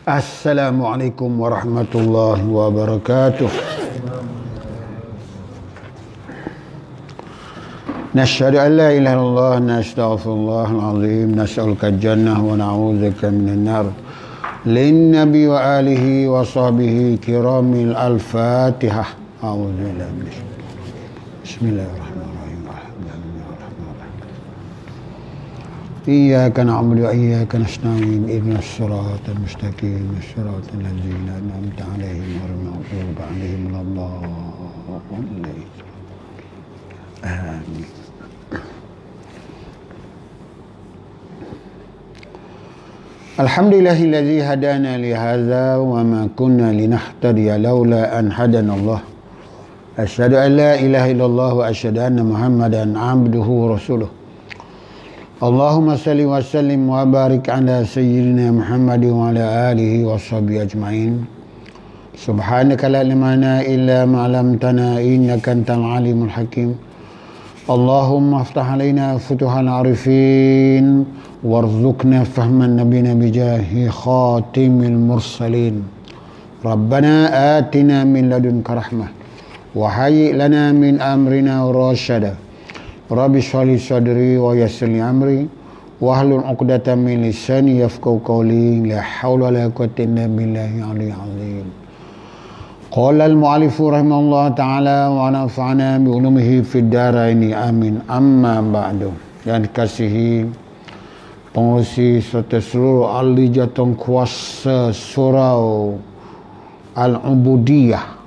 Assalamualaikum warahmatullahi wabarakatuh. Nashhadu an la ilaha illallah, nastaghfirullahal azim, nas'aluka jannah wa na'udzubika minan nar. Lin nabi wa alihi wa sahbihi kiramil al-fatihah. A'udzubillahi minasyaitonir rajim. Bismillahirrahmanirrahim. Iyyaka na'budu wa iyyaka nasta'in. Ihdinas siratal mustaqim, siratal ladzina an'amta 'alaihim ghairil maghdubi 'alaihim waladdallin. Amin. Alhamdulillahilladzi hadana li hadza wa ma kunna linahtadiya laula an hadana Allah. Asyhadu an la ilaha illallah wa asyhadu anna Muhammadan 'abduhu wa rasuluh. Allahumma salli wa sallim wa barik ala sayyidina Muhammad wa ala alihi wa sahbihi ajma'in. Subhanaka la ilma lana illa ma 'allamtana innaka antal alimul hakim. Allahumma aftah alaina futuhal arifin warzuqna fahman nabiyina bijahi khatimil mursalin. Rabbana atina min ladunka rahmah wa hayyi lana min amrina rasyada. Rabbi shrah li sadri wa yassir li amri wahlul 'uqdatam min lisani yafqahu qawli. La haula wala quwwata illa billahi al-'aliyyil 'azim. Qala al-mu'allifu rahimahullah ta'ala wa nafa'ana bi ulumihi fid dharaini amin. Amma ba'du. Yang dikasihi pengurusi serta seluruh ahli jatuh kuasa surau Al-Ubudiyah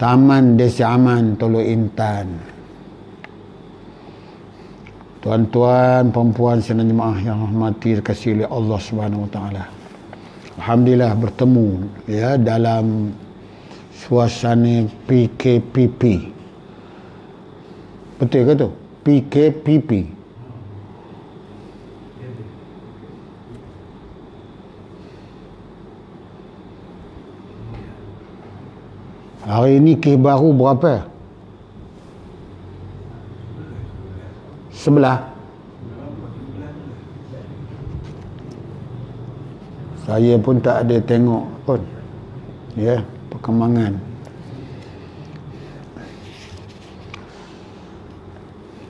Taman Desa Aman Tolu Intan, tuan-tuan, perempuan sekalian jemaah yang rahmati dikasihi oleh Allah Subhanahu wa taala. Alhamdulillah bertemu ya dalam suasana PKPP. Betul ke tu? PKPP. Hari ini kes baru berapa? 11. Saya pun tak ada tengok pun. Ya, perkembangan.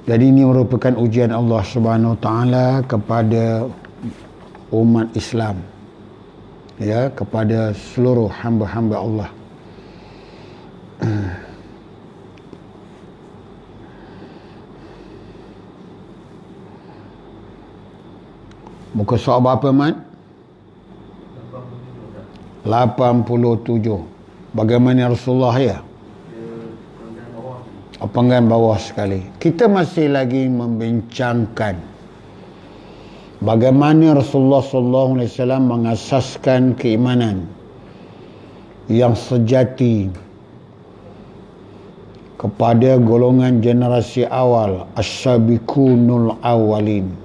Jadi ini merupakan ujian Allah Subhanahu Wa Taala kepada umat Islam. Ya, kepada seluruh hamba-hamba Allah. Muka surat berapa, Mat? 87. Bagaimana Rasulullah ya? Panggilan bawah sekali. Kita masih lagi membincangkan bagaimana Rasulullah sallallahu alaihi wasallam mengasaskan keimanan yang sejati kepada golongan generasi awal, as-sabiqunul awwalin.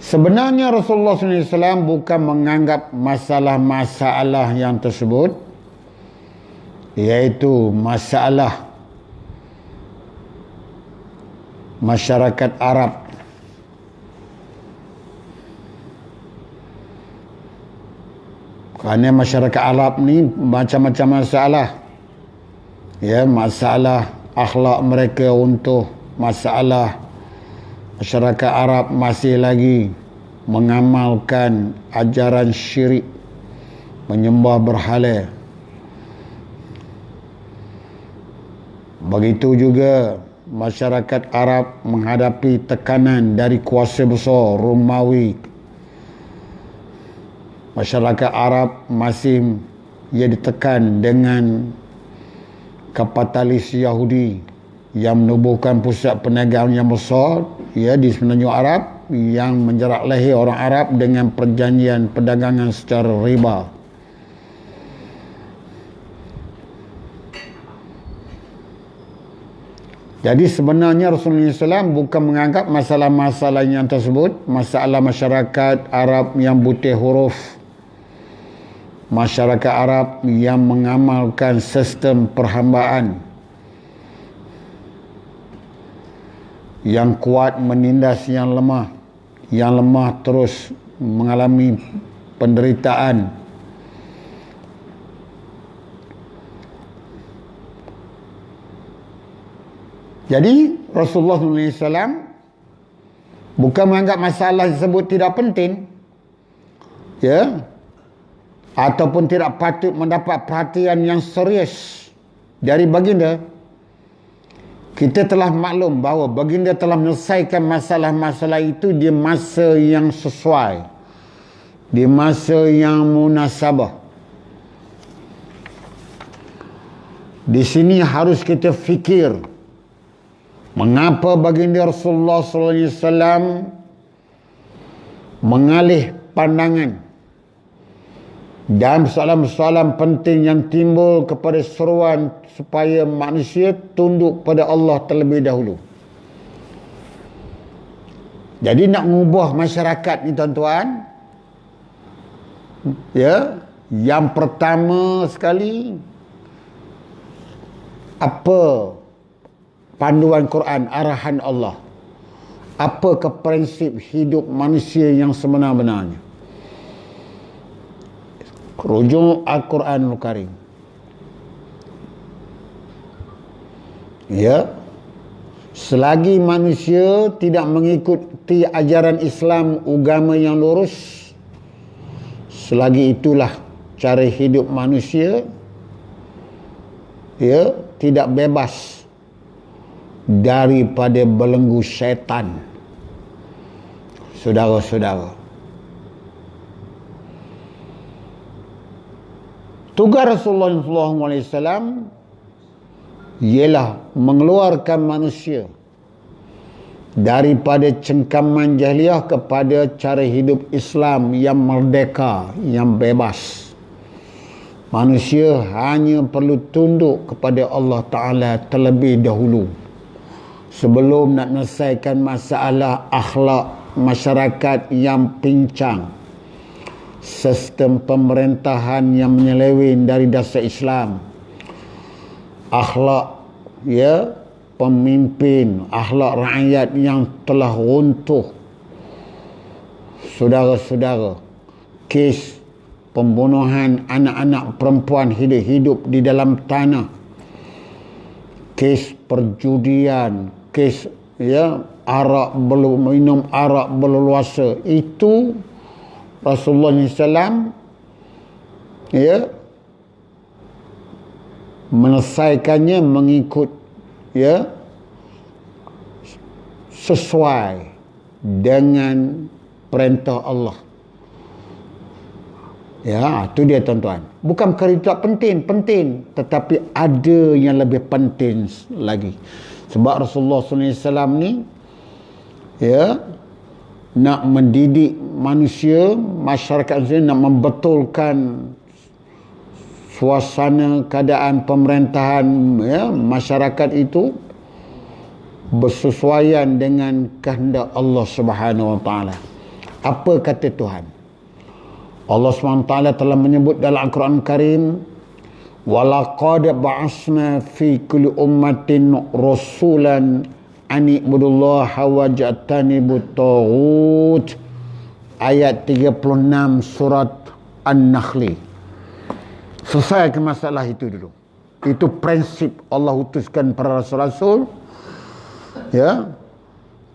Sebenarnya Rasulullah SAW bukan menganggap masalah-masalah yang tersebut, iaitu masalah masyarakat Arab, kerana masyarakat Arab ni macam-macam masalah. Ya, masalah akhlak mereka untuk masalah masyarakat Arab masih lagi mengamalkan ajaran syirik, menyembah berhala. Begitu juga masyarakat Arab menghadapi tekanan dari kuasa besar Romawi. Masyarakat Arab masih ditekan dengan kapitalis Yahudi yang menubuhkan pusat perniagaan yang besar di semenanjung Arab, yang menjerat leher orang Arab dengan perjanjian perdagangan secara riba. Jadi sebenarnya Rasulullah SAW bukan menganggap masalah-masalah yang tersebut, masalah masyarakat Arab yang buta huruf, masyarakat Arab yang mengamalkan sistem perhambaan yang kuat menindas yang lemah terus mengalami penderitaan. Jadi Rasulullah SAW bukan menganggap masalah tersebut tidak penting, ya, ataupun tidak patut mendapat perhatian yang serius dari baginda. Kita telah maklum bahawa baginda telah menyelesaikan masalah-masalah itu di masa yang sesuai, di masa yang munasabah. Di sini harus kita fikir, mengapa baginda Rasulullah SAW mengalih pandangan dan persoalan-persoalan penting yang timbul kepada seruan supaya manusia tunduk pada Allah terlebih dahulu. Jadi nak mengubah masyarakat ni tuan-tuan, ya, yang pertama sekali, apa panduan Quran, arahan Allah? Apakah prinsip hidup manusia yang sebenar-benarnya? Rujuk Al-Quranul Karim. Ya, selagi manusia tidak mengikuti ajaran Islam, agama yang lurus, selagi itulah cara hidup manusia, ya, tidak bebas daripada belenggu syaitan. Saudara-saudara, tugas Rasulullah SAW ialah mengeluarkan manusia daripada cengkaman jahiliah kepada cara hidup Islam yang merdeka, yang bebas. Manusia hanya perlu tunduk kepada Allah Ta'ala terlebih dahulu sebelum nak menyelesaikan masalah akhlak masyarakat yang pincang, sistem pemerintahan yang menyeleweng dari dasar Islam, akhlak, ya, pemimpin, akhlak rakyat yang telah runtuh. Saudara-saudara, kes pembunuhan anak-anak perempuan hidup-hidup di dalam tanah, kes perjudian, kes, ya, minum arak berleluasa, itu Rasulullah SAW, ya, menyelesaikannya mengikut, ya, sesuai dengan perintah Allah. Ya, itu dia tuan-tuan. Bukan perkara itu tak penting, tetapi ada yang lebih penting lagi. Sebab Rasulullah SAW ni, ya, nak mendidik manusia, masyarakat manusia, nak membetulkan suasana keadaan pemerintahan, ya, masyarakat itu bersesuaian dengan kehendak Allah Subhanahu Wa Taala. Apa kata Tuhan? Allah Subhanahu Wa Taala telah menyebut dalam Al-Quran Karim, walaqad ba'asna fi kulli ummatin rasulan ani ibudullaha waj'tanibut taghut. Ayat 36 surat An-Nahl. Selesaikan masalah itu dulu. Itu prinsip Allah utuskan para rasul-rasul, ya.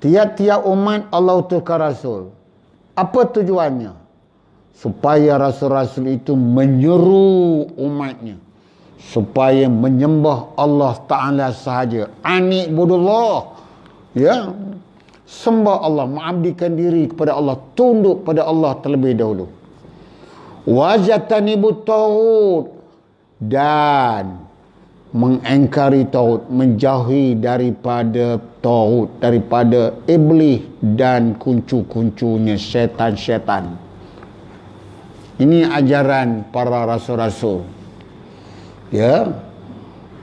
Tiap-tiap umat Allah utuskan rasul. Apa tujuannya? Supaya rasul-rasul itu menyeru umatnya supaya menyembah Allah Ta'ala sahaja. Ani ibudullah, ya, sembah Allah, mengabdikan diri kepada Allah, tunduk pada Allah terlebih dahulu. Wajtanibut taghut, dan mengingkari taghut, menjauhi daripada taghut, daripada iblis dan kuncu-kuncunya, syaitan-syaitan. Ini ajaran para rasul-rasul, ya.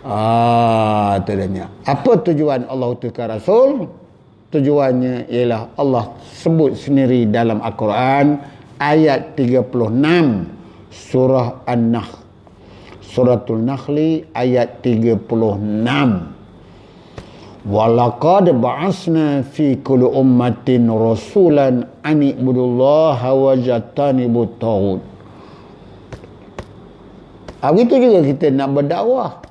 Itu dia. Apa tujuan Allah utuskan rasul? Tujuannya ialah Allah sebut sendiri dalam Al-Quran ayat 36 surah An-Nahl, suratul Nakhli ayat 36. Walaqad ba'asna fi kulli ummatin rasulan an ibudullaha wa jatanibut taghut. Begitu juga kita nak berdakwah.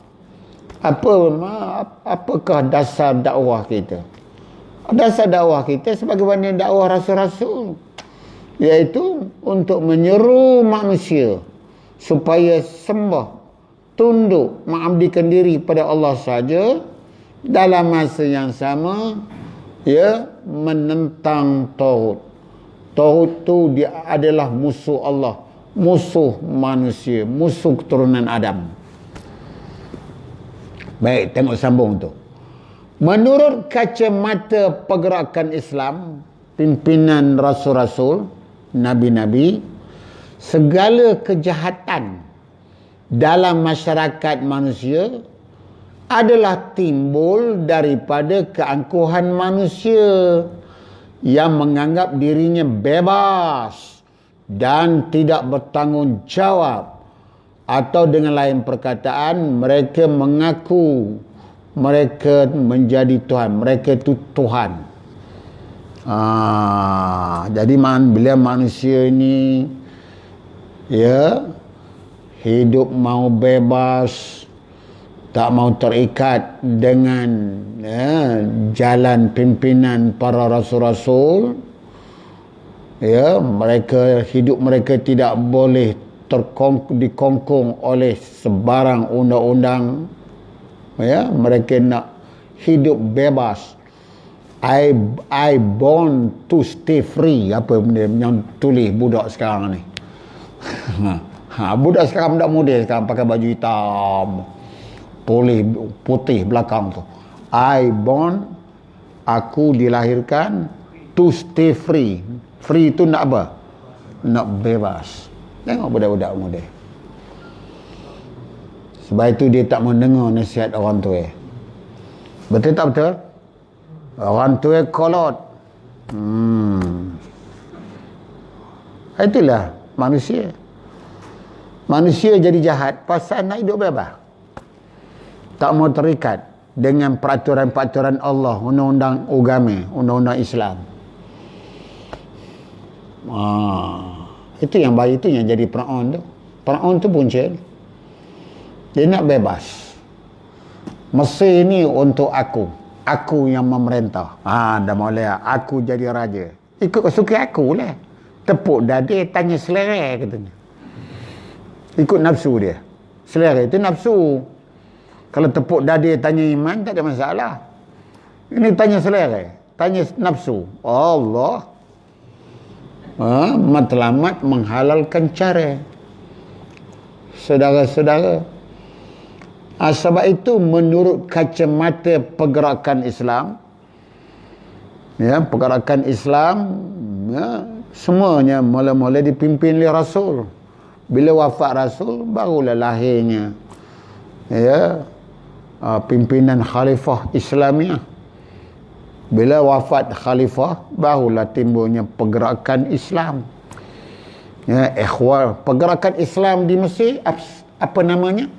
Apakah dasar dakwah kita? Dasar dakwah kita sebagaimana dakwah rasul-rasul, iaitu untuk menyeru manusia supaya sembah, tunduk, mengabdikan diri pada Allah saja. Dalam masa yang sama, menentang tauhid. Tauhid tu dia adalah musuh Allah, musuh manusia, musuh keturunan Adam. Baik, tengok sambung tu. Menurut kacamata pergerakan Islam, pimpinan rasul-rasul, nabi-nabi, segala kejahatan dalam masyarakat manusia adalah timbul daripada keangkuhan manusia yang menganggap dirinya bebas dan tidak bertanggungjawab, atau dengan lain perkataan, mereka mengaku mereka menjadi Tuhan, mereka itu Tuhan. Jadi bila manusia ini hidup mau bebas, tak mau terikat dengan jalan pimpinan para rasul-rasul, mereka hidup mereka tidak boleh dikongkong oleh sebarang undang-undang, mereka nak hidup bebas. I born to stay free, apa benda yang tulis budak sekarang ni. Budak sekarang budak model sekarang pakai baju hitam, putih belakang tu. Aku dilahirkan to stay free. Free tu nak apa? Nak bebas. Tengok budak-budak model. Sebab itu dia tak mau dengar nasihat orang tua. Betul tak betul? Orang tua kolot. Itulah manusia. Manusia jadi jahat pasal nak hidup bebas. Tak mau terikat dengan peraturan-peraturan Allah, undang-undang agama, undang-undang Islam. Itu yang baik, itu yang jadi Fir'aun tu. Fir'aun tu punca. Dia nak bebas. Mesir ni untuk aku. Aku yang memerintah. Dah mula aku jadi raja. Ikut suka aku lah. Tepuk dada, tanya selera katanya. Ikut nafsu dia. Selera itu nafsu. Kalau tepuk dada tanya iman, tak ada masalah. Ini tanya selera, tanya nafsu. Allah matlamat menghalalkan cara. Saudara-saudara, sebab itu menurut kacamata pergerakan Islam, pergerakan Islam semuanya mula-mula dipimpin oleh Rasul. Bila wafat Rasul, barulah lahirnya pimpinan Khalifah Islamiah. Bila wafat Khalifah, barulah timbulnya pergerakan Islam. Pergerakan Islam di Mesir, apa namanya?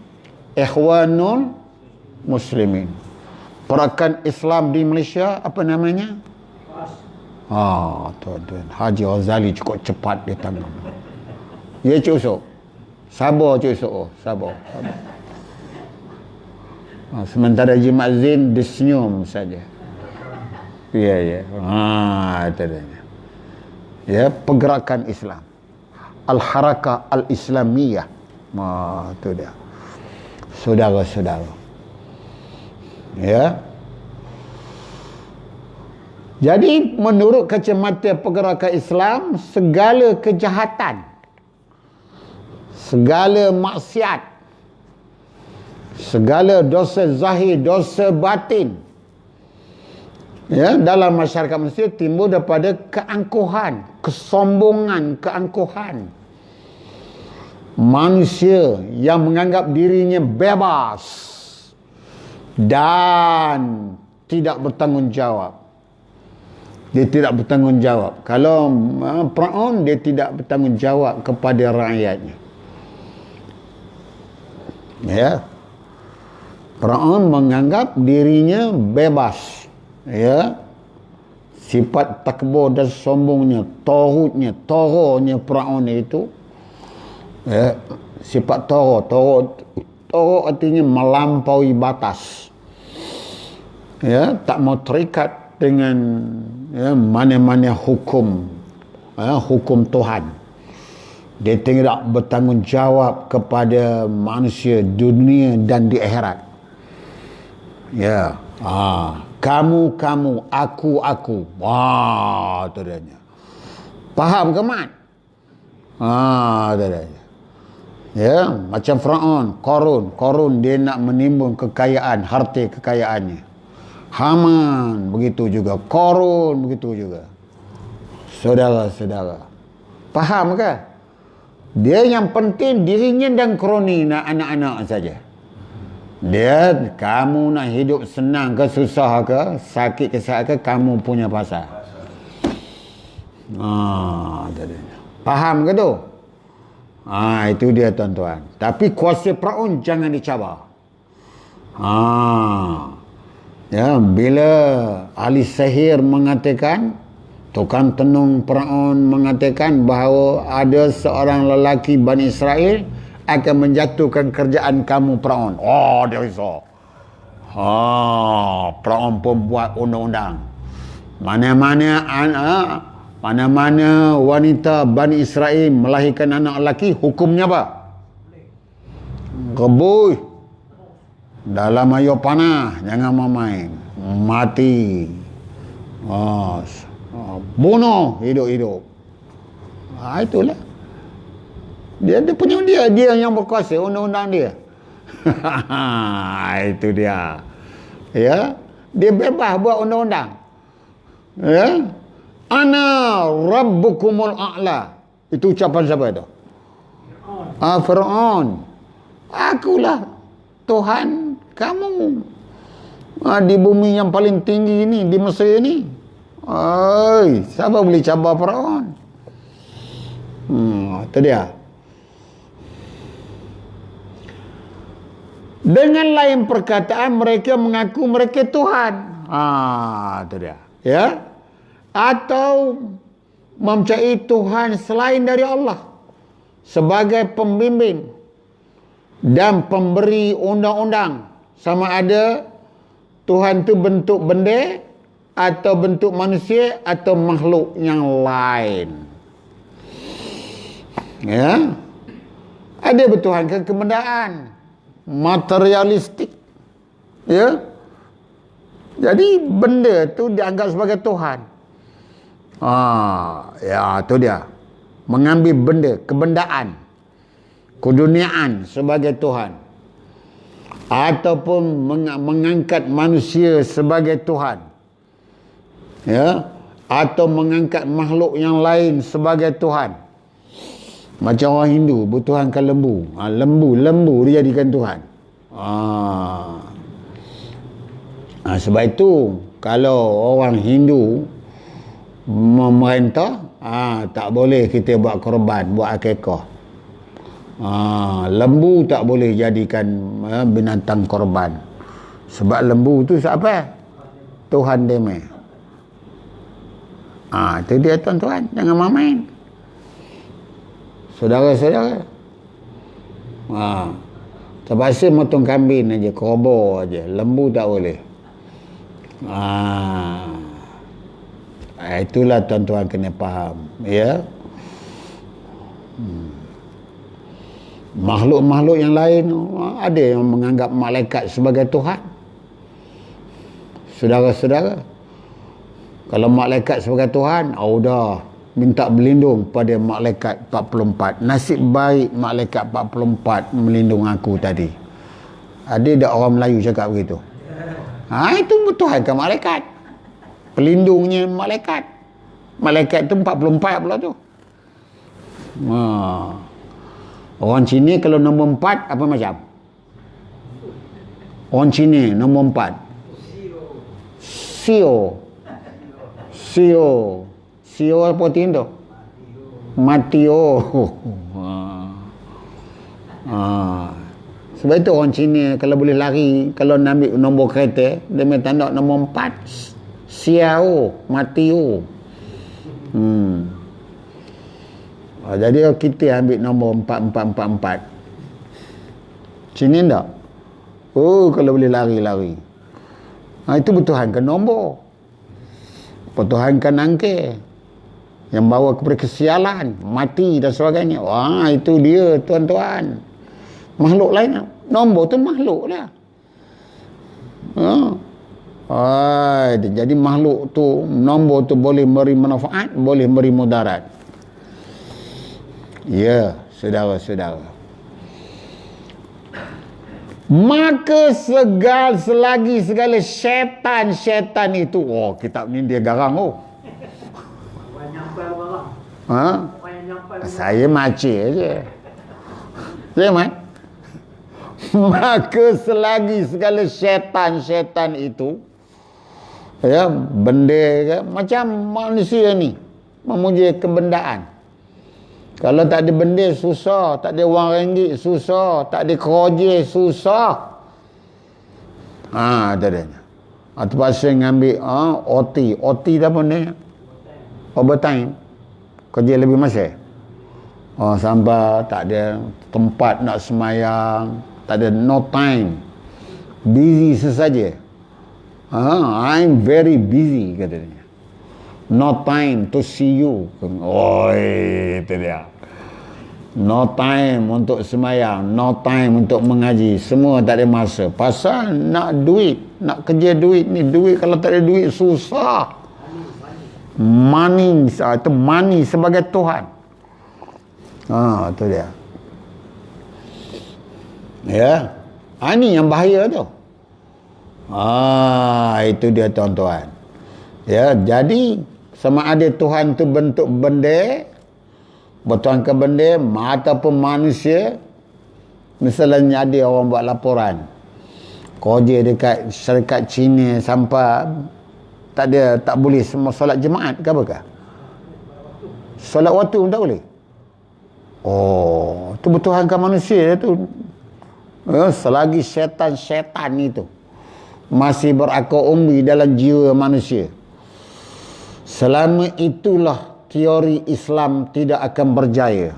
Ikhwanul Muslimin. Pergerakan Islam di Malaysia, apa namanya? Tuan-tuan, Haji Ghazali cukup cepat dia tangan. Ya, Cik Usuk. Sabar, Cik Usuk. Sabar. Sementara Haji Mazin dia senyum saja. Ya. Itu dia. Pergerakan Islam. Al-Harakah Al-Islamiyah. Itu dia. Saudara-saudara. Jadi menurut kacamata pergerakan Islam, segala kejahatan, segala maksiat, segala dosa zahir, dosa batin, dalam masyarakat manusia timbul daripada keangkuhan, kesombongan, keangkuhan. Manusia yang menganggap dirinya bebas dan tidak bertanggungjawab. Dia tidak bertanggungjawab. Kalau Fir'aun, dia tidak bertanggungjawab kepada rakyatnya. Ya. Firaun menganggap dirinya bebas. Ya. Sifat takbur dan sombongnya, toronya Firaun itu, ya, sifat toro artinya melampaui batas. Ya, tak mau terikat dengan ya, mana-mana hukum, ya, hukum Tuhan. Dia tidak bertanggungjawab kepada manusia dunia dan di akhirat. Ya, kamu, aku. Wah, tu dia. Faham ke mat? Tu dia. Ya, macam Firaun, Korun dia nak menimbun kekayaan, harta kekayaannya. Haman begitu juga, Korun begitu juga. Saudara-saudara, faham ke? Dia yang penting dirinya dan kroni nak anak-anak saja. Dia, kamu nak hidup senang ke susah ke, sakit ke sihat ke, kamu punya pasal. Faham ke tu? Itu dia tuan-tuan. Tapi kuasa Firaun jangan dicabar. Ya, bila ahli sihir mengatakan, tukang tenung Firaun mengatakan bahawa ada seorang lelaki Bani Israel akan menjatuhkan kerjaan kamu Firaun. Dia risau. Firaun pun buat undang-undang. Mana-mana wanita Bani Israel melahirkan anak lelaki, hukumnya apa? Rebus dalam air panah, jangan main, mati. Bunuh hidup-hidup. Itulah. Dia punya dia yang berkuasa, undang-undang dia. Itu dia. Ya, dia bebas buat undang-undang. Ya. Ana rabbukumul a'la. Itu ucapan siapa itu? Firaun. Akulah Tuhan kamu. Di bumi yang paling tinggi ini, di Mesir ini. Siapa boleh cabar Firaun? Itu dia. Dengan lain perkataan, mereka mengaku mereka Tuhan. Itu dia. Ya. Atau mencari Tuhan selain dari Allah sebagai pembimbing dan pemberi undang-undang. Sama ada Tuhan itu bentuk benda atau bentuk manusia atau makhluk yang lain. Ya. Ada bertuhan kebendaan, materialistik. Ya. Jadi benda tu dianggap sebagai Tuhan. Ya, tu dia. Mengambil benda, kebendaan, keduniaan sebagai Tuhan. Ataupun mengangkat manusia sebagai Tuhan. Ya, atau mengangkat makhluk yang lain sebagai Tuhan. Macam orang Hindu bertuhankan lembu. Lembu dia jadikan Tuhan. Sebab itu kalau orang Hindu memerintah, tak boleh kita buat korban, buat akikah. Lembu tak boleh jadikan binatang korban. Sebab lembu tu siapa? Tuhan deme. Itu dia tuan-tuan, jangan main. Saudara-saudara. Terpaksa motong kambing aja, keroboh aja. Lembu tak boleh. Itulah tuan-tuan kena faham. Ya. Makhluk-makhluk yang lain ada yang menganggap malaikat sebagai Tuhan. Saudara-saudara, kalau malaikat sebagai Tuhan, dah minta berlindung pada malaikat 44. Nasib baik malaikat 44 melindung aku tadi. Ada tak orang Melayu cakap begitu? Itu bertuhankan malaikat. Pelindungnya malaikat. Malaikat tu 44 pula tu. Orang Cina kalau nombor 4 apa macam? Orang Cina nombor 4. Sio apa tu? Matio. Sebab itu orang Cina kalau boleh lari, kalau nak ambil nombor kereta, dia main tanda nombor 4. Siao, mati o. Jadi kita ambil nombor 4444. Cina tak? Oh, kalau boleh lari. Itu bertuhankan nombor. Bertuhankan angka. Yang bawa kepada kesialan, mati dan sebagainya. Wah, itu dia tuan-tuan. Makhluk lain. Nombor tu makhluk lah. Jadi makhluk tu, nombor tu boleh beri manfaat, boleh beri mudarat. Ya, saudara-saudara. Maka selagi segala syaitan itu, kitab ni dia garang saya macam aja. Saya maka selagi segala syaitan itu, ya, benda macam manusia ni memuji kebendaan. Kalau tak ada benda susah, tak ada wang ringgit susah, tak ada kerja susah. Tadanya. Terpaksa ngambil OT tak pun dia. Overtime. Kerja lebih masa. Sampai tak ada tempat nak semayang, tak ada, no time. Busy sesaja. I'm very busy katanya. No time to see you. Itu dia. No time untuk semayang, no time untuk mengaji, semua tak ada masa. Pasal nak duit, nak kerja duit ni. Duit, kalau tak ada duit susah. Money, itu money sebagai Tuhan. Itu dia. Ya. Ini yang bahaya tu. Itu dia tuan-tuan. Ya, jadi sama ada Tuhan tu bentuk benda, bertuhankan benda, ataupun manusia. Misalnya ada orang buat laporan kerja dekat syarikat Cina sampai tak boleh semua solat jemaat ke apakah? Solat waktu pun tak boleh. Tu bertuhankan manusia tu. Selagi syaitan itu masih berakar umbi dalam jiwa manusia, selama itulah teori Islam tidak akan berjaya.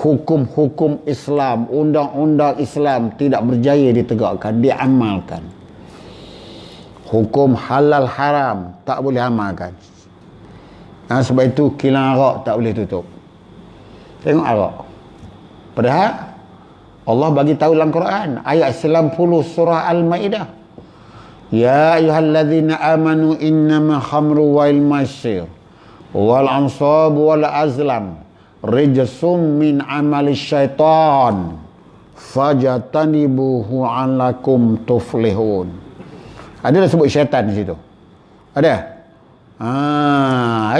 Hukum-hukum Islam, undang-undang Islam tidak berjaya ditegakkan, diamalkan. Hukum halal haram tak boleh amalkan. Sebab itu kilang arak tak boleh tutup. Tengok arak. Padahal Allah bagi tahu dalam Quran, ayat 90 surah Al-Maidah. Ya ayyuhallazina amanu innama khamru wal maisir wal ansab wal azlam rijsum min amali syaitan fajatanibuhu alakum tuflihun. Ada dah sebut syaitan di situ? Ada?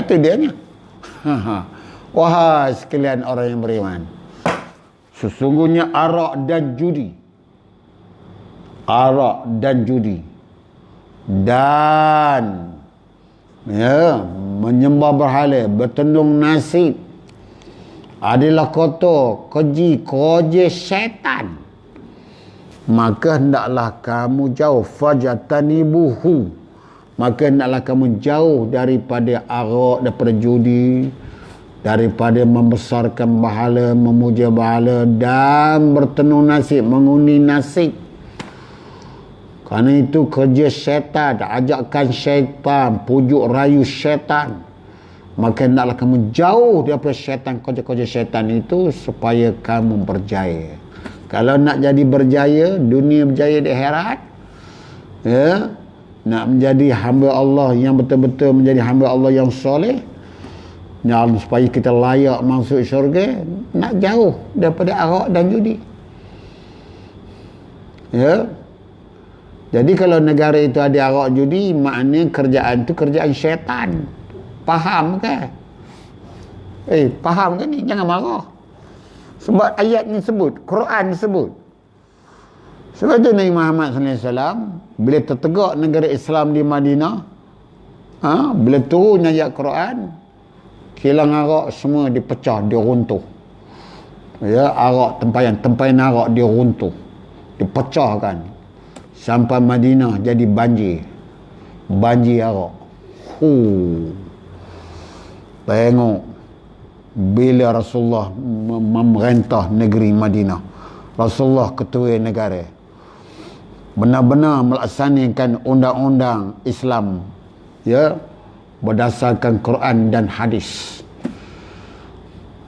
Itu dia ni. Wahai sekalian orang yang beriman, sesungguhnya arak dan judi dan menyembah berhala, bertendung nasib adalah kotor, keji, koja syaitan. Maka hendaklah kamu jauh, fajatanibuhu, maka hendaklah kamu jauh daripada arak, daripada judi, daripada membesarkan berhala, memuja berhala dan bertenung nasib, mengundi nasib. Kerana itu kerja syaitan, ajakan syaitan, pujuk rayu syaitan. Maka hendaklah kamu jauh daripada syaitan, kerja-kerja syaitan itu, supaya kamu berjaya. Kalau nak jadi berjaya, dunia berjaya di akhirat, ya, nak menjadi hamba Allah yang betul-betul menjadi hamba Allah yang soleh, supaya kita layak masuk syurga, nak jauh daripada arak dan judi. Ya. Jadi kalau negara itu ada arak judi, maknanya kerjaan itu kerjaan syaitan. Faham ke? Faham ke ni? Jangan marah. Sebab ayat ni sebut, Quran sebut. Sebab tu Nabi Muhammad SAW bila tertegak negara Islam di Madinah, bila turun ayat Quran, kilang arak semua dipecah, diruntuh. Ya, arak tempayan arak dia runtuh, dipecahkan sampai Madinah jadi banjir arak. Tengok bila Rasulullah memerintah negeri Madinah, Rasulullah ketua negara, benar-benar melaksanakan undang-undang Islam, ya, berdasarkan Quran dan hadis.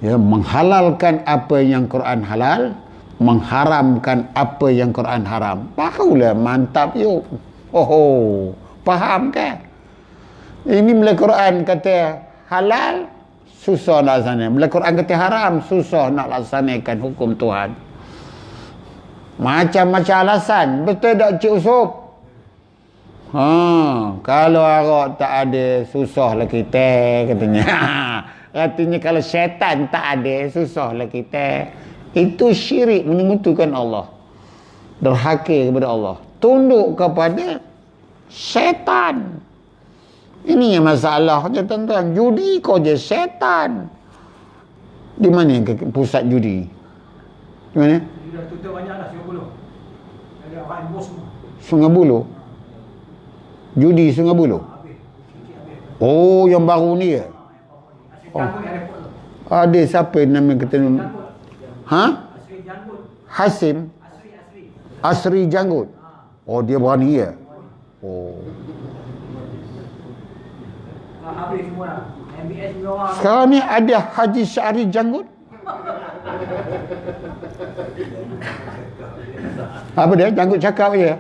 Ya, menghalalkan apa yang Quran halal, mengharamkan apa yang Quran haram. Barulah mantap yuk. Faham kan? Ini bila Quran kata halal, susah nak laksanakan. Bila Quran kata haram, susah nak laksanakan hukum Tuhan. Macam-macam alasan. Betul tak Cik Usop? Kalau arak tak ada, susahlah kita, katanya. Katanya kalau syaitan tak ada, susahlah kita. Itu syirik, menyekutukan Allah, derhaka kepada Allah, tunduk kepada syaitan. Ini yang masalahnya, tuan-tuan. Judi kau je syaitan. Di mana pusat judi? Di mana? Dah tutup banyak dah, Sungai Buloh. Ada orang bos semua. Sungai Buloh. Judi Sungai Buloh. Oh, yang baru ni ya? Ada siapa nama kata? Hasim? Asri Janggut. Oh, dia berani ya? Oh. Sekarang ni ada Haji Syahri Janggut. Apa dia? Janggut cakap je.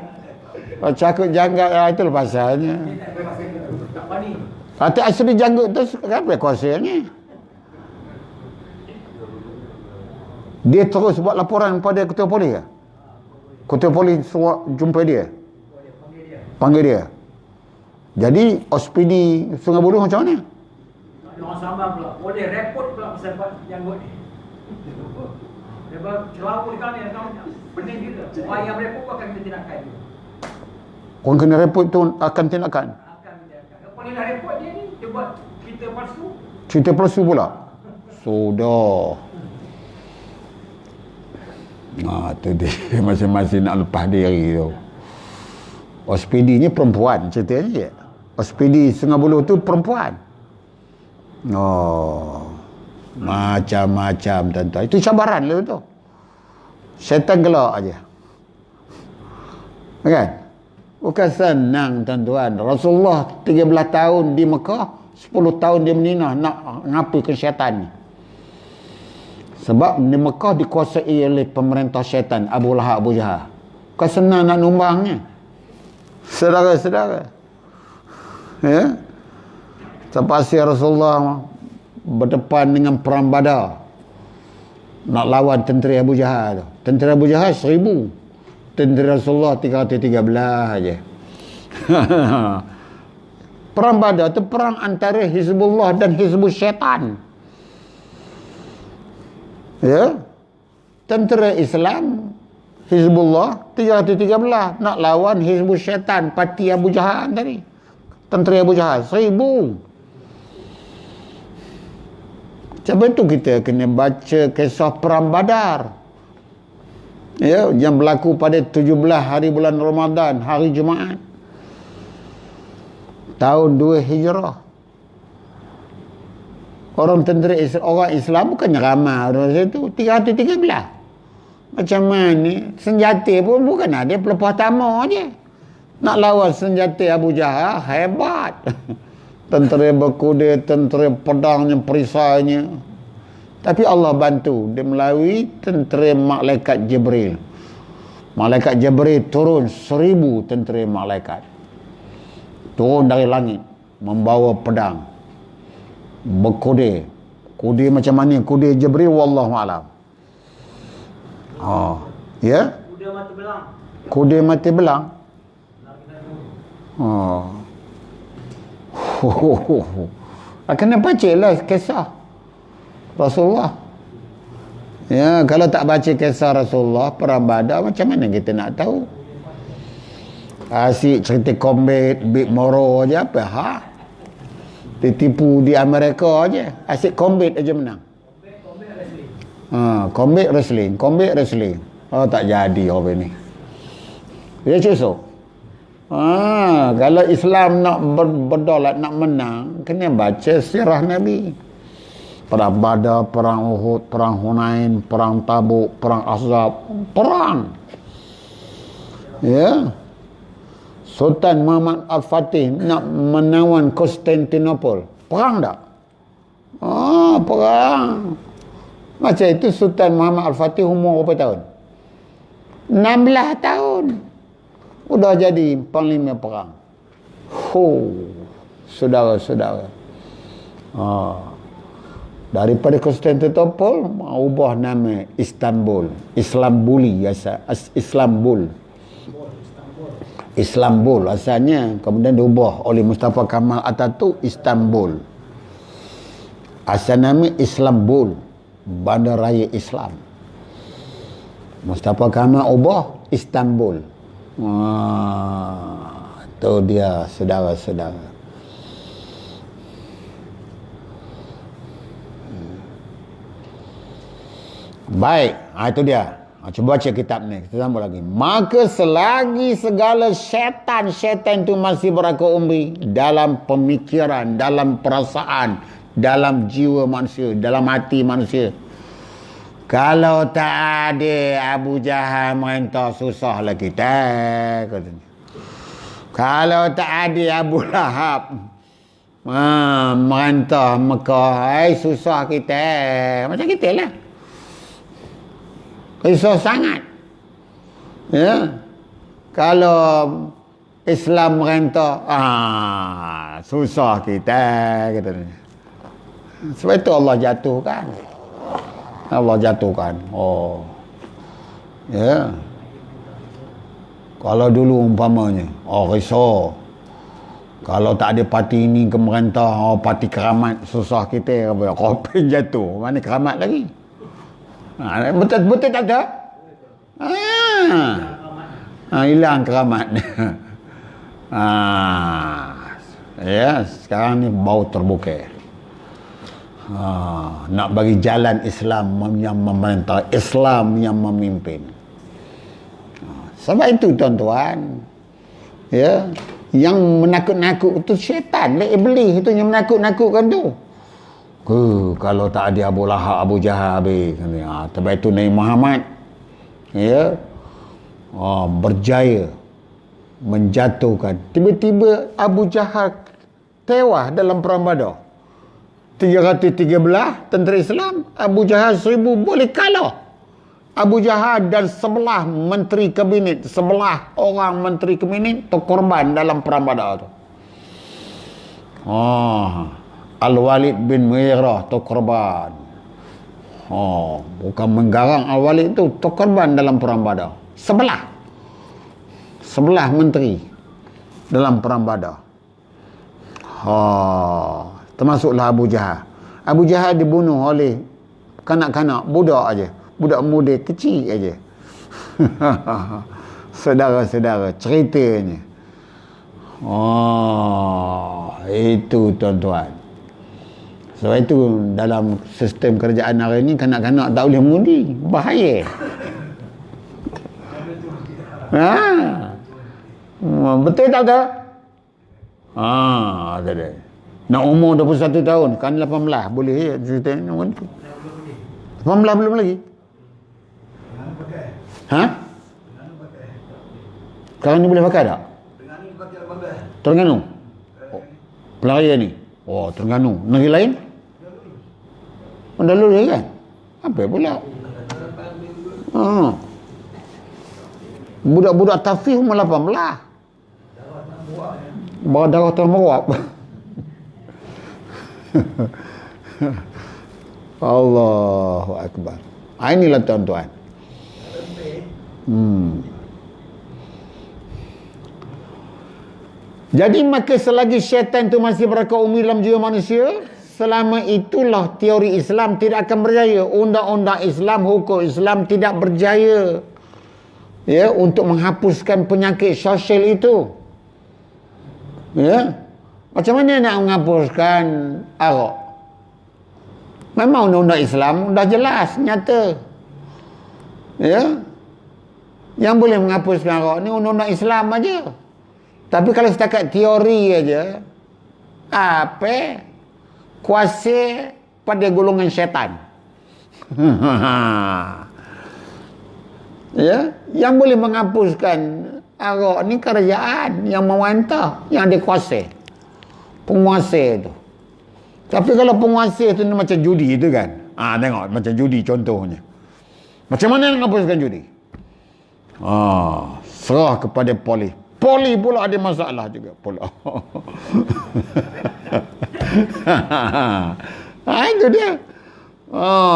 Oh, cakap janggut, itulah pasalnya. Kata Asri Janggut tu apa kuasanya? Dia terus buat laporan pada ketua polis ke? Ketua polis suruh jumpa dia? Panggil dia. Jadi OSPD Sungai Buloh macam mana? Orang sambang pula. Boleh report pula pasal janggut ni. Dia bercelaput kan ni, pening juga. Orang yang report pun akan kita tindakan. Orang kena report tu akan tindakan? Akan tindakan. Kalau dia dah report dia ni, dia buat cerita palsu. Cerita palsu pula? Sudah. Tu dia masing-masing nak lepas diri tu. OSPD ni perempuan ceritanya je. OSPD Sungai Buloh tu perempuan. Macam-macam tuan-tuan. Itu cabaran lah tu. Syaitan gelak aja. Kan? Bukan senang tuan-tuan. Rasulullah 13 tahun di Mekah, 10 tahun di Madinah nak ngapikan syaitan ni. Sebab di Mekah dikuasai oleh pemerintah syaitan, Abu Lahab, Abu Jahal. Bukan senang nak numbangnya. Saudara-saudara. Ya? Terpaksa Rasulullah berdepan dengan perang Badar. Nak lawan tentera Abu Jahal tu. Tentera Abu Jahal 1000. Tentera Rasulullah 313 aja. Perang Badar tu perang antara Hizbullah dan Hizbul Syaitan. Ya. Tentera Islam Hizbullah 313 nak lawan Hizbul Syaitan, parti Abu Jahal tadi. Tentera Abu Jahal 1000. Sebab itu kita kena baca kisah perang Badar. Ya, yang berlaku pada 17 hari bulan Ramadan, hari Jumaat. Tahun 2 Hijrah. Orang tentera Islam, orang Islam bukannya ramai orang situ, 313. Macam mana? Senjata pun bukan ada, pelepah tamar je. Nak lawan senjata Abu Jahal, hebat. Tentera berkuda, tentera pedangnya, perisainya. Tapi Allah bantu. Dia melalui tentera malaikat Jibril. Malaikat Jibril turun 1000 tentera malaikat. Turun dari langit. Membawa pedang. Berkuda. Kuda macam mana? Kuda Jibril, wallahualam. Ya? Kuda mata belang. Kuda mata belang. Kena baca lah kisah Rasulullah. Ya, kalau tak baca kisah Rasulullah perang Badar, macam mana kita nak tahu? Asyik cerita combat Big Moro aja apa? Ditipu di Amerika aja. Asyik combat aja menang. Combat wrestling. Oh, tak jadi apa ni. Dia cusuk. Kalau Islam nak berdolat, nak menang, kena baca sirah Nabi. Perang Badar, perang Uhud, perang Hunain, perang Tabuk, perang Ahzab, perang. Ya. Sultan Muhammad Al-Fatih nak menawan Konstantinopel. Perang tak? Perang. Macam itu Sultan Muhammad Al-Fatih umur berapa tahun? 16 tahun. Udah jadi panglima perang. Saudara-saudara. Daripada Konstantinopel ubah nama Istanbul. Istanbul asalnya, kemudian diubah oleh Mustafa Kamal Atatürk Istanbul. Asal nama Istanbul, Bandar Raya Islam. Mustafa Kamal ubah Istanbul. Itu dia, saudara-saudara. Baik, itu dia. Cuba baca kitab ni. Kita sambung lagi. Maka selagi segala syaitan itu masih berumri dalam pemikiran, dalam perasaan, dalam jiwa manusia, dalam hati manusia. Kalau tak ada Abu Jahal merintah, susahlah kita. Katanya. Kalau tak ada Abu Lahab merintah Mekah, susah kita. Macam kita lah. Susah sangat. Ya. Kalau Islam merintah, susah kita, katanya. Sebab itu Allah jatuhkan. Ya. Kalau dulu umpamanya, risau. Kalau tak ada parti ini ke merintah, parti keramat, susah kita. Kopi jatuh. Mana keramat lagi? Betul tak ada? Hilang keramat. Ya, sekarang ni bau terbuka. Nak bagi jalan Islam yang memerintah, Islam yang memimpin. Sebab itu tuan-tuan, ya, yang menakut-nakut itu syaitan, iblis itu yang menakut-nakutkan tu. Kalau tak ada Abu Lahab, Abu Jahal habis. Sebab itu Nabi Muhammad, ya, berjaya menjatuhkan. Tiba-tiba Abu Jahal tewas dalam perang Badar. 313 tentera Islam, Abu Jahal 1000 boleh kalah. Abu Jahal dan 11 menteri kabinet, 11 orang menteri kabinet terkorban dalam perang Badar tu. Al-Walid bin Mughirah terkorban. Bukan menggarang Al-Walid tu, terkorban dalam perang Badar. 11 menteri dalam perang Badar. Termasuklah Abu Jahal. Abu Jahal dibunuh oleh kanak-kanak, budak aja, budak muda kecil aja. Saudara-saudara, ceritanya. Itu tuan-tuan. Sebab itu dalam sistem kerajaan hari ini kanak-kanak tak boleh mengundi, bahaya. Betul tak tak? Ada. Nak umur 21 tahun, kan 18 boleh ya cerita ni. 18 belum lagi. Sekarang ni boleh pakai tak? Terengganu. Pelarian ni. Terengganu. Negeri lain? Mendalur kan? Apa pula? Budak-budak tafih umur 18. Bawa darah tuan meruap. Allahu Akbar. Inilah tuan-tuan. Jadi maka selagi syaitan itu masih berakaumi dalam jiwa manusia, selama itulah teori Islam tidak akan berjaya. Undang-undang Islam, hukum Islam tidak berjaya, ya, untuk menghapuskan penyakit sosial itu. Ya. Macam mana nak menghapuskan arak? Memang undang-undang Islam dah jelas, nyata. Ya. Yang boleh menghapuskan rokok ni undang-undang Islam aja. Tapi kalau setakat teori aja, apa? Kuasa pada golongan syaitan. Ya, yang boleh menghapuskan rokok ni kerajaan yang memerintah, yang ada kuasa. Penguasa tu. Tapi kalau penguasa tu macam judi tu kan. Tengok macam judi contohnya. Macam mana nak hapuskan judi? Serah kepada polis. Polis pula ada masalah juga pula. Itu dia.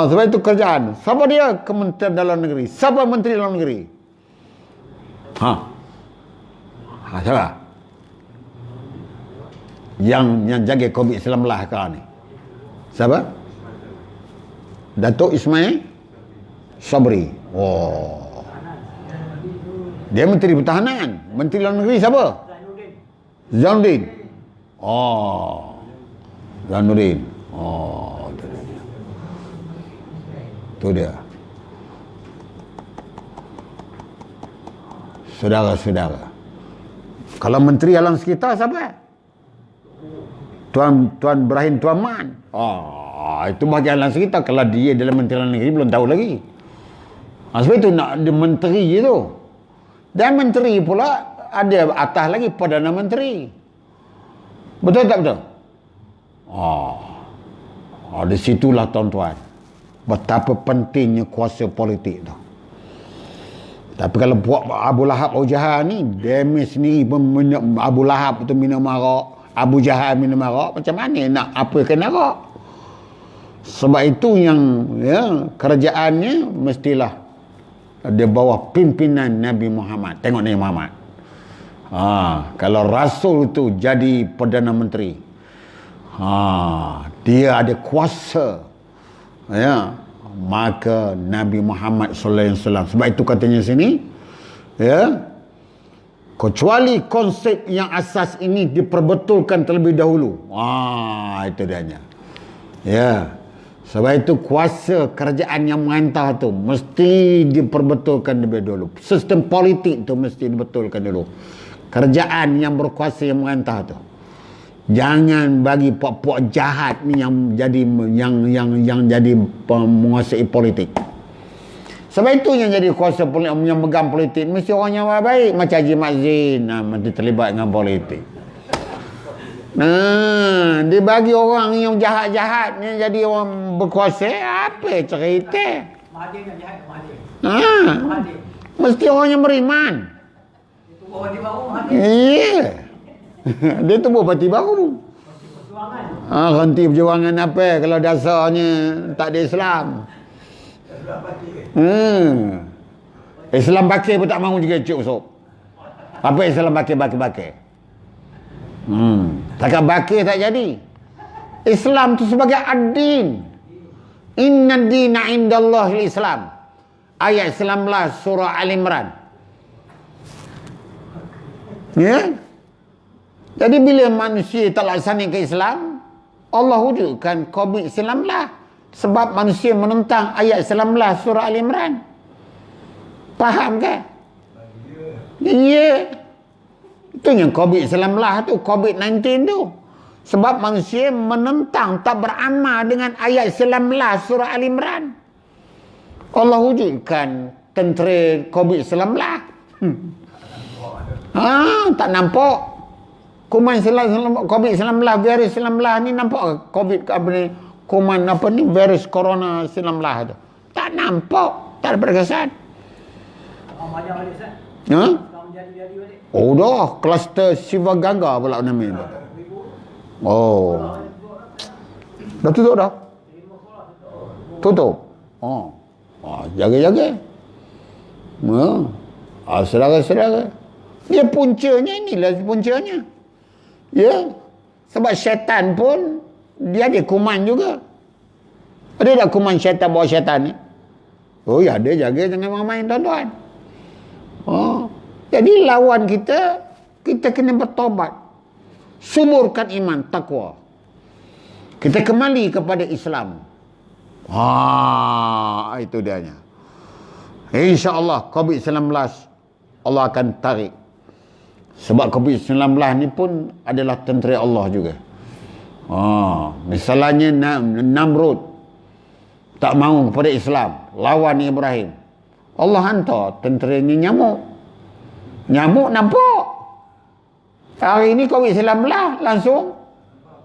Sebab itu kerjaan. Siapa dia? Kementerian Dalam Negeri. Siapa Menteri Dalam Negeri? Siapa? Yang jaga COVID-19 sekarang ni. Siapa? Datuk Ismail Sabri. Dia Menteri Pertahanan. Menteri Dalam Negeri siapa? Zainuddin. Zainuddin. Itu dia. Saudara-saudara. Kalau Menteri Alam Sekitar siapa? Tuan Ibrahim Tuan Man. Itu bahagian alam sekitar. Kalau dia dalam Menteri Dalam Negeri belum tahu lagi. Sebab itu nak ada menteri tu. Dan menteri pula ada atas lagi Perdana Menteri. Betul tak betul? Di situlah tuan-tuan betapa pentingnya kuasa politik tu. Tapi kalau buat Abu Lahab Abu Jahal ni, dia sendiri Abu Lahab tu minum arak, Abu Jahal minum arak, macam mana nak apa kena arak? Sebab itu yang kerajaannya mestilah di bawah pimpinan Nabi Muhammad. Tengok Nabi Muhammad. Kalau Rasul tu jadi Perdana Menteri, dia ada kuasa, maka Nabi Muhammad sallallahu alaihi wasallam. Sebab itu katanya sini, kecuali konsep yang asas ini diperbetulkan terlebih dahulu. Itu dianya. Sebab itu kuasa kerajaan yang mengantah tu mesti diperbetulkan lebih dulu. Sistem politik tu mesti dibetulkan dulu. Kerajaan yang berkuasa yang mengantah tu. Jangan bagi puak-puak jahat ni yang jadi menguasai politik. Sebab itu yang jadi kuasa politik, yang megang politik mesti orang yang baik macam Haji Mat Zain, mesti terlibat dengan politik. Dia bagi orang yang jahat-jahat ni jadi orang berkuasa, apa cerita? Mahathir yang jahat, Mahathir. Mesti orang yang beriman. Itu parti baru, Mahathir. Ya. Dia tubuh parti baru. Perjuangan. Henti perjuangan apa kalau dasarnya tak ada Islam. Islam bakir pun tak mahu juga cik usop. Apa Islam bakir? Takkan bakir tak jadi. Islam tu sebagai ad-din. Inna dina indallahil Islam. Ayat 19 surah Al-Imran. Jadi bila manusia tak laksanakan Islam, Allah wujudkan COVID-19 sebab manusia menentang ayat 19 surah Al-Imran. Faham ke? Ya. Itu yang COVID-19 tu, COVID-19 tu. Sebab manusia menentang, tak beramal dengan ayat 19 surah Al-Imran. Allah wujudkan tentera COVID-19. Tak nampak. Kuman COVID-19, virus 19 ni nampak COVID apa ni? Kuman apa ni? Virus corona 19 tu. Tak nampak. Tak ada perkesan. Banyak balik, Ustaz. Jadi balik. Dah. Kluster Sivaganga pula namanya. Dah tutup dah? Tutup? Jaga-jaga. Saudara-saudara. Dia puncanya, inilah puncanya. Sebab syaitan pun dia ada kuman juga. Ada tak kuman syaitan bawa syaitan ni? Ada, jaga jangan main tuan-tuan. Jadi lawan kita kena bertobat. Suburkan iman, takwa. Kita kembali kepada Islam. Itu dianya. InsyaAllah COVID-19 Allah akan tarik. Sebab COVID-19 ni pun adalah tentera Allah juga. Misalnya Namrud tak mahu kepada Islam, lawan Ibrahim. Allah hantar tenteranya nyamuk. Nyamuk nampak. Hari ini COVID-19 langsung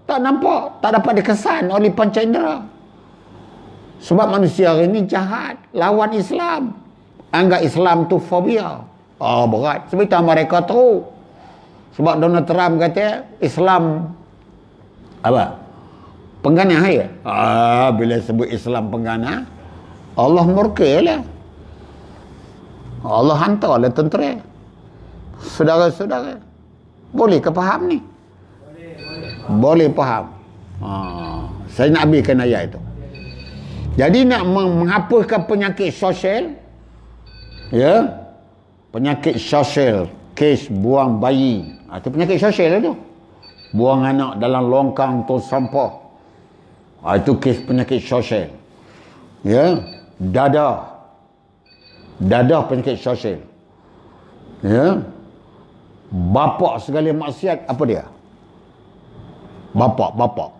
tak nampak, tak dapat dikesan oleh panca indera. Sebab manusia hari ini jahat, lawan Islam. Anggap Islam tu fobia. Berat. Sebab itu mereka tahu. Sebab Donald Trump kata Islam apa? Penggana ya? Bila sebut Islam penggana, Allah murka lah. Allah hantarlah tentera. Saudara-saudara, boleh ke faham ni? Boleh faham. Saya nak habiskan ayat itu. Jadi nak menghapuskan penyakit sosial, ya, penyakit sosial, kes buang bayi, itu penyakit sosial itu. Buang anak dalam longkang tong sampah, itu kes penyakit sosial. Ya, dadah penyakit sosial. Ya, bapak segala maksiat, apa dia? Bapak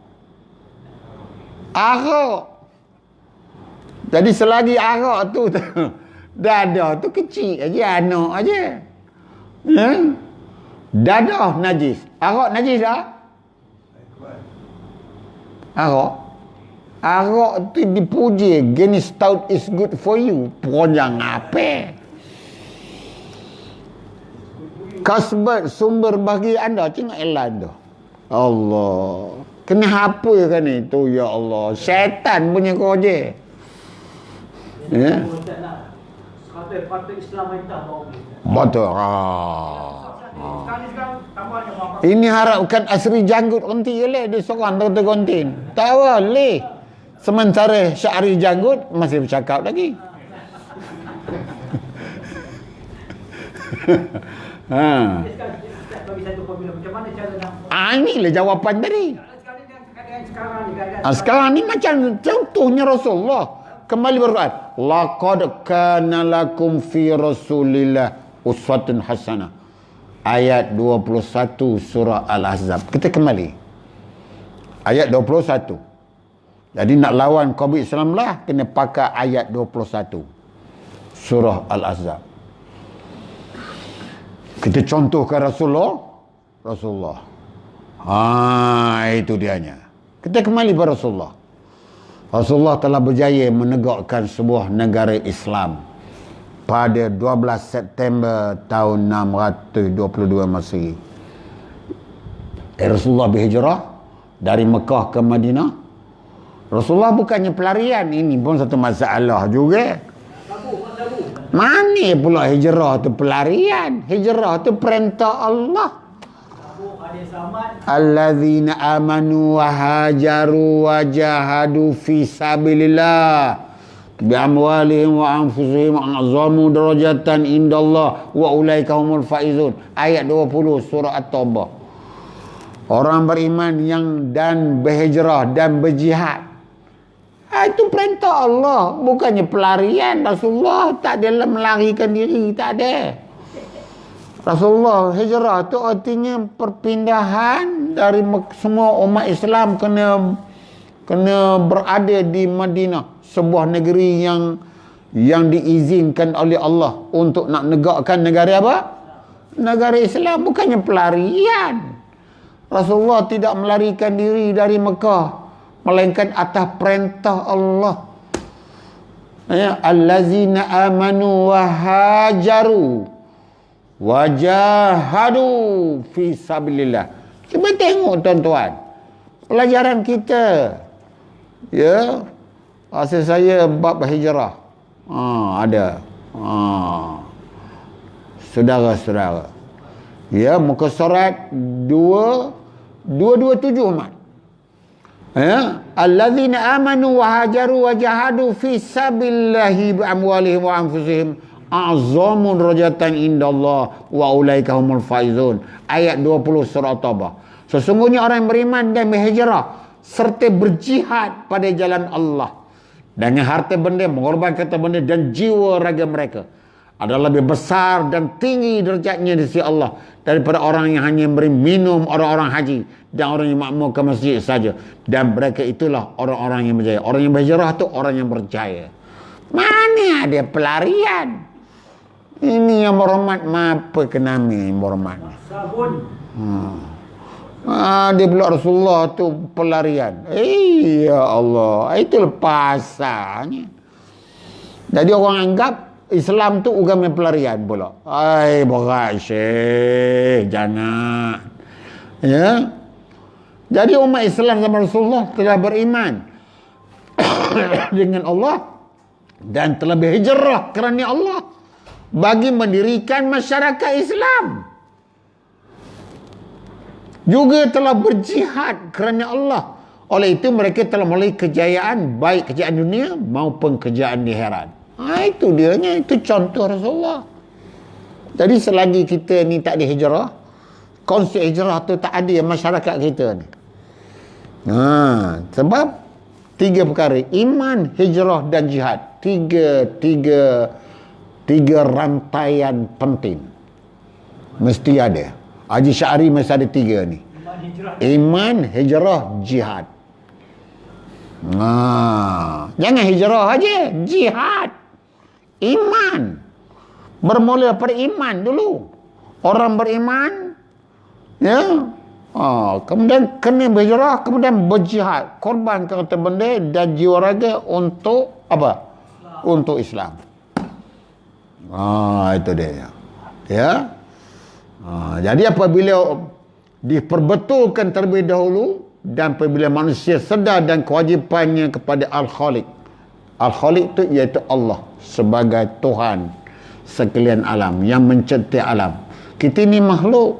arak. Jadi selagi arak tu dadah tu kecil aja, anak aja. Ya? Dadah najis. Arak najis tak? Arak tu dipuji, Guinness Stout is good for you. Panjang apa? Kasbat sumber bagi anda, tengok elan tu. Allah, kena apa kan itu, ya Allah, syaitan punya kerja. Ya. Betul. Ini harapkan Asri Janggut henti je lah, dia seorang tergontin. Tak boleh. Sementara Syahri Janggut masih bercakap lagi. Inilah jawapan tadi. Sekarang ni macam contohnya Rasulullah kembali berkata, laqad kana lakum fi Rasulillah uswatun hasanah. Ayat 21 surah Al-Ahzab. Kita kembali. Ayat 21. Jadi nak lawan COVID-19 kena pakai ayat 21 surah Al-Ahzab. Kita contohkan Rasulullah. Itu dianya. Kita kembali pada Rasulullah. Rasulullah telah berjaya menegakkan sebuah negara Islam pada 12 September tahun 622 Masehi. Rasulullah berhijrah dari Mekah ke Madinah. Rasulullah bukannya pelarian, ini pun satu masalah juga. Mana pula hijrah tu pelarian? Hijrah tu perintah Allah. Alladzina amanu wa hajaru wa jahadu fi sabilillah bi amwalihim wa anfusihim a'zamu darajatan indallah wa ulaika humul faizun. Ayat 20 surah At-Taubah. Orang beriman yang dan berhijrah dan berjihad, itu perintah Allah, bukannya pelarian. Rasulullah tak ada melarikan diri, tak ada. Rasulullah hijrah tu artinya perpindahan dari semua umat Islam kena berada di Madinah, sebuah negeri yang diizinkan oleh Allah untuk nak negakkan negara apa? Negara Islam, bukannya pelarian. Rasulullah tidak melarikan diri dari Mekah, melainkan atas perintah Allah. Ya, allazina amanu wa hajaru wajahadu fi sabilillah. Cuba tengok tuan-tuan, pelajaran kita, ya, asal saya bab hijrah, ada, saudara-saudara, ya, muka surat 227 mat, ya, allazina amanu wa hajaru wajahadu fi sabilillahi bi amwalihim wa anfusihim a'zamun darajatan indallah wa ulaika humul faizun. Ayat 20 surah Taubah. Sesungguhnya orang yang beriman dan berhijrah serta berjihad pada jalan Allah, dengan harta benda, mengorbankan harta benda dan jiwa raga mereka adalah lebih besar dan tinggi derajatnya di sisi Allah daripada orang yang hanya beri minum orang-orang haji dan orang yang makmur ke masjid saja. Dan mereka itulah orang-orang yang berjaya. Orang yang berhijrah tu orang yang berjaya. Mana ada pelarian? Ini yang berhormat, apa kenami yang berhormat? Sabun. Dia pula Rasulullah tu pelarian. Ya Allah, itu pasarnya. Jadi orang anggap Islam tu agama pelarian pula. Berat Syekh, jangan. Ya. Jadi umat Islam sama Rasulullah telah beriman dengan Allah dan telah berhijrah kerana Allah bagi mendirikan masyarakat Islam. Juga telah berjihad kerana Allah. Oleh itu mereka telah memulai kejayaan, baik kejayaan dunia maupun kejayaan di akhirat. Itu dianya, itu contoh Rasulullah. Jadi selagi kita ni tak ada hijrah, konsep hijrah tu tak ada masyarakat kita ni. Sebab tiga perkara, iman, hijrah dan jihad. Tiga rantaian penting mesti ada. Haji Syari mesti ada tiga ni. Iman, hijrah, jihad. Jangan hijrah aja, jihad. Iman. Bermula pada iman dulu. Orang beriman, ya. Kemudian kena berhijrah, kemudian berjihad, korbankan harta benda dan jiwa raga untuk apa? Untuk Islam. Itu dia. Ya. Jadi apabila diperbetulkan terlebih dahulu dan apabila manusia sedar dan kewajipannya kepada Al-Khaliq. Al-Khaliq itu iaitu Allah sebagai Tuhan sekalian alam yang mencipta alam. Kita ni makhluk.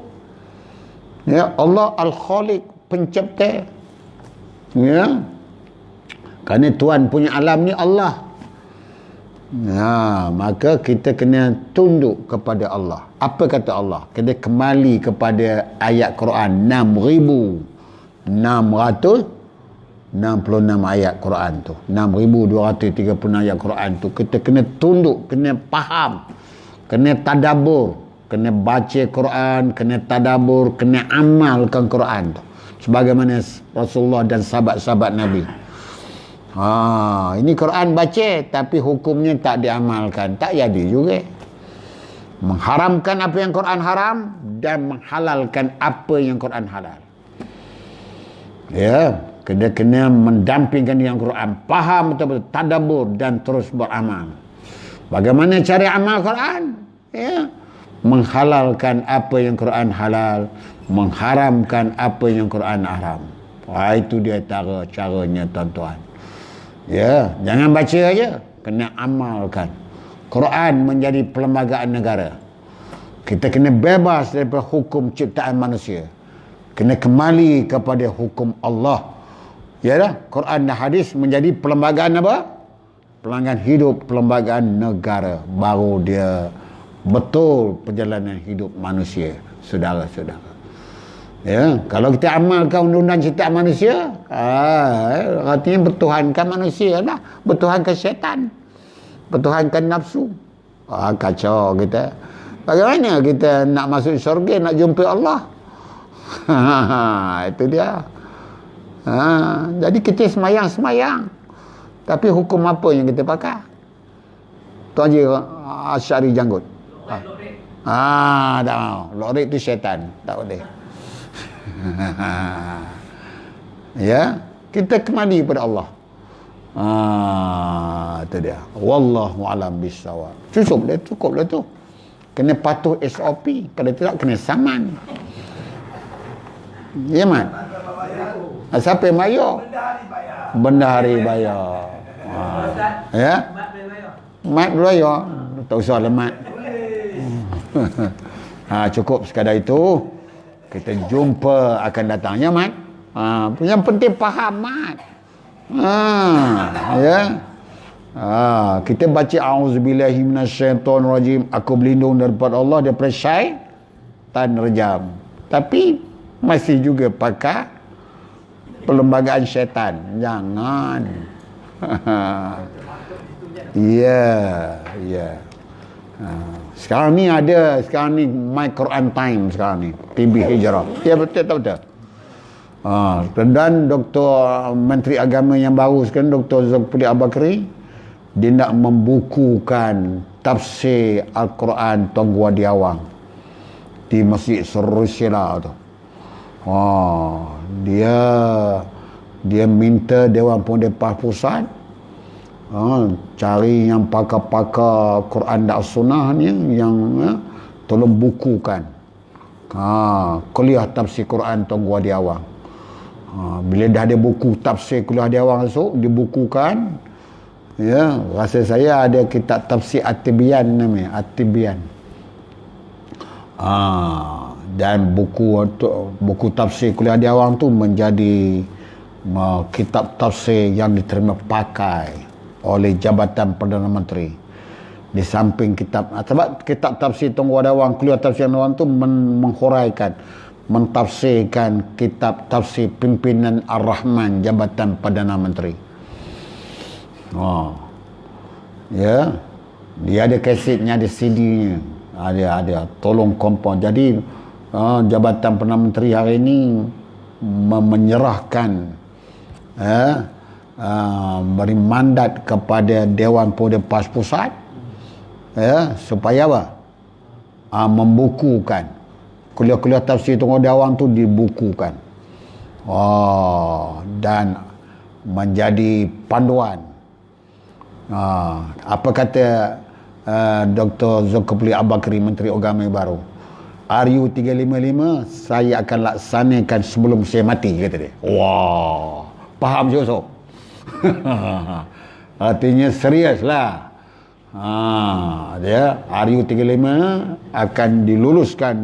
Ya, Allah Al-Khaliq, pencipta. Ya. Kerana Tuhan punya alam ni Allah. Maka kita kena tunduk kepada Allah. Apa kata Allah? Kena kembali kepada ayat Quran 6,666 ayat Quran tu. 6,236 ayat Quran tu. Kita kena tunduk, kena faham, kena tadabbur, kena baca Quran, kena tadabbur, kena amalkan Quran tu. Sebagaimana Rasulullah dan sahabat-sahabat Nabi. Ini Quran baca tapi hukumnya tak diamalkan, tak jadi juga. Mengharamkan apa yang Quran haram dan menghalalkan apa yang Quran halal. Ya, kena mendampingkan yang Quran, faham betul-betul, tadabbur dan terus beramal. Bagaimana cara amal Quran? Ya, menghalalkan apa yang Quran halal, mengharamkan apa yang Quran haram. Itu dia caranya tuan-tuan. Ya, jangan baca aja, kena amalkan. Quran menjadi perlembagaan negara. Kita kena bebas daripada hukum ciptaan manusia. Kena kembali kepada hukum Allah. Ya dah, Quran dan hadis menjadi perlembagaan apa? Perlembagaan hidup, perlembagaan negara. Baru dia betul perjalanan hidup manusia, saudara-saudara. Ya, kalau kita amalkan undang-undang ciptaan manusia, artinya bertuhankan manusia lah, bertuhankan syaitan, bertuhankan nafsu. Kacau kita. Bagaimana kita nak masuk syurga, nak jumpa Allah? Itu dia. Jadi kita semayang, tapi hukum apa yang kita pakai? Tuan Haji Asy'ari janggut. Tak mau. Lorik tu syaitan, tak boleh. Ya, kita kembali kepada Allah. Itu dia. Wallahu a'lam bissawab. Cukuplah tu. Kena patuh SOP, kalau tidak kena saman. Ya, Mat? Siapa yang bayar? Bendahari bayar. Ya? Mat bayar. Tak usah lah, Mat. Cukup sekadar itu. Kita jumpa akan datang, ya, Mat? Yang penting faham, Mat. Ya. Kita baca auzubillahi minasyaitonirrajim, aku berlindung daripada Allah daripada syaitan rejam. Tapi masih juga pakai perlembagaan syaitan. Jangan. Ya, ya. Sekarang ni My Quran Time sekarang ni, PB Hijrah. Ya, betul tak betul? Dan Dr. Menteri Agama yang baru sekarang, Dr. Zulkifli Al-Bakri, dia nak membukukan tafsir Al-Quran Tuan Gua Diawang di Masjid Surusila tu. Dia minta Dewan Pendepas Pusat cari yang pakar-pakar Quran dan Sunnah ni yang tolong bukukan kuliah tafsir Quran Tuan Gua Diawang. Bila dah ada buku tafsir kuliah Diawang esok dibukukan, ya, rasa saya ada kitab tafsir At-Tibyan namanya, At-Tibyan. Dan buku tafsir kuliah Diawang tu menjadi kitab tafsir yang diterima pakai oleh Jabatan Perdana Menteri. Di samping kitab, sebab kitab tafsir Tuan Gua Diawang, kuliah tafsir Diawang tu mentafsirkan kitab tafsir pimpinan Ar-Rahman Jabatan Perdana Menteri. Ya, dia ada kasetnya, ada CD-nya, ada tolong kompon. Jadi Jabatan Perdana Menteri hari ini menyerahkan beri mandat kepada Dewan Pendepas Pusat, supaya apa? Membukukan kuliah-kuliah tafsir Tuan Gua Diawang tu, dibukukan dan menjadi panduan. Apa kata Dr. Zulkifli Al-Bakri, Menteri Agama baru? RU 355 saya akan laksanakan sebelum saya mati, kata dia. Wah, faham Yusuf? Artinya serius lah. Dia RU 35 akan diluluskan,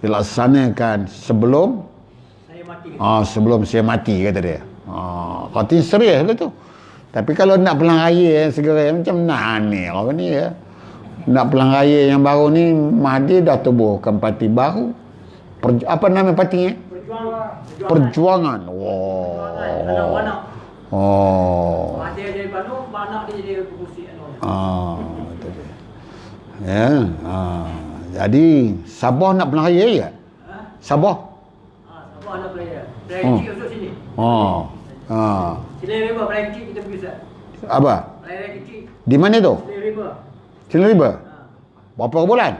dilaksanakan sebelum saya mati. Sebelum saya mati, kata dia. Artinya serius lah tu. Tapi kalau nak pelang raya segera macam mana ni orang ni ya. Nak pelang raya yang baru ni, Mahdi dah tubuhkan parti baru. Apa nama partinya? Perjuangan. Anak-anak. Dia jadi Bandung, anak dia jadi pengurusi betul dia. Ya. Jadi Sabah nak pelang raya ya? Sabah. Sabah nak pelang raya. Pelang kecil masuk sini. Sini River, pelang kecil kita pergi Ustaz. Apa? Pelang raya kecil. Di mana tu? Sini River. Sini River. Berapa bulan?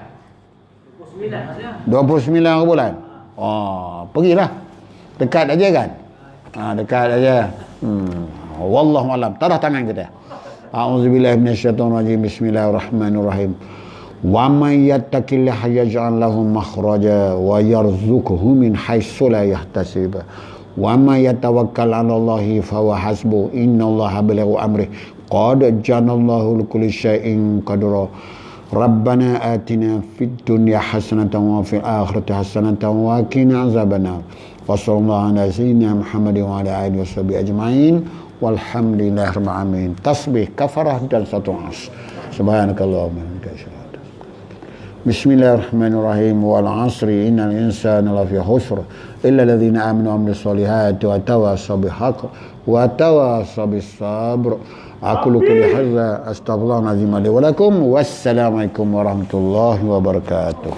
29 maksudnya. 29 bulan. Pergilah. Dekat aja kan? Dekat aja. Wallahu alam. Taruh tangan kita. A'udzubillahi minasyaitonirrajim. Bismillahirrahmanirrahim. Wa may yattaqillaha yaj'al lahu makhraja wa yarzuqhu min haitsu la yahtasib. Wa may yatawakkal 'alallahi fa huwa hasbuh. Innallaha balighu amrih. Qad ja'alallahu likulli syai'in qadra. Rabbana atina fid dunya hasanatan wa fil akhirati hasanatan wa qina azabannar. Wa sallallahu ala sayyidina Muhammadin wa ala alihi washabihi ajma'in. Walhamdulillahirabbil alamin. Tasbih, kafarah dan satu as. Subhanakallahumma wa bihamdika. Bismillahirrahmanirrahim. Wal 'asri innal insana lafi khusr illa alladhina amanu wa amilus solihati wa tawassaw bil haqq wa tawassaw bis sabr. Aqulu qawli hadza astaghfirullahalazim li wa lakum. Wassalamualaikum warahmatullahi wabarakatuh.